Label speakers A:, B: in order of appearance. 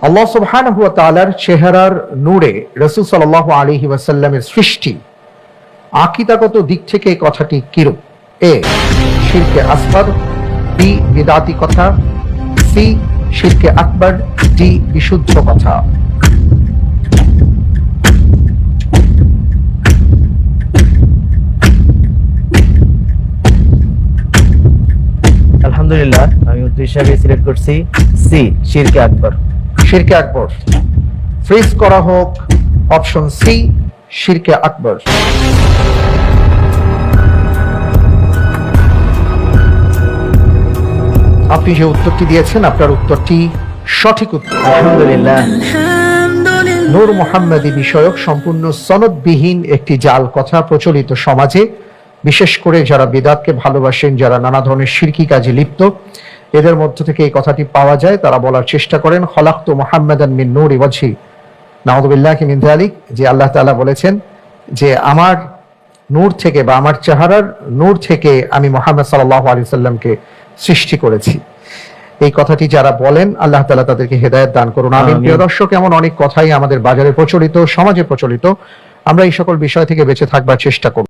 A: আল্লাহ সুবহানাহু ওয়া তাআলার চেহারার নূরে রাসূল সাল্লাল্লাহু আলাইহি ওয়াসাল্লামের সৃষ্টি আকীদাগত দিক থেকে এই কথাটি কিরূপ? এ, শিরকে আসগর, বি, বিদআতি কথা, সি, শিরকে আকবার, ডি, বিশুদ্ধ কথা।
B: আলহামদুলিল্লাহ, আমি উত্তর হিসাবে সিলেক্ট করছি সি, শিরকে আকবর।
A: শিরকে আকবর ফ্রিজ করা হোক। অপশন সি, শিরকে আকবর। আপনি যে উত্তরটি দিয়েছেন, আপনার উত্তরটি সঠিক উত্তর।
B: আলহামদুলিল্লাহ।
A: নূর মুহাম্মদী বিষয়ক সম্পূর্ণ সনদবিহীন একটি জাল কথা প্রচলিত সমাজে, বিশেষ করে যারা বিদআতকে ভালোবাসেন, যারা নানা ধরনের শিরকি কাজে লিপ্ত, এদের মধ্য থেকে এই কথাটি পাওয়া যায়। তারা বলার চেষ্টা করেন খলাকতু মুহাম্মাদান মিন নূরি ওয়াজহি, নাউযুবিল্লাহি মিন যালিক, যে আল্লাহ তাআলা বলেছেন যে আমার নূর থেকে বা আমার চেহারার নূর থেকে আমি মুহাম্মদ সাল্লাল্লাহু আলাইহি সাল্লামকে সৃষ্টি করেছি। এই কথাটি যারা বলেন, আল্লাহ তাআলা তাদেরকে হেদায়েত দান করুন। আমিন। প্রিয় দর্শক, এমন অনেক কথাই আমাদের বাজারে প্রচলিত, সমাজে প্রচলিত। আমরা এই সকল বিষয় থেকে বেঁচে থাকবার চেষ্টা করব।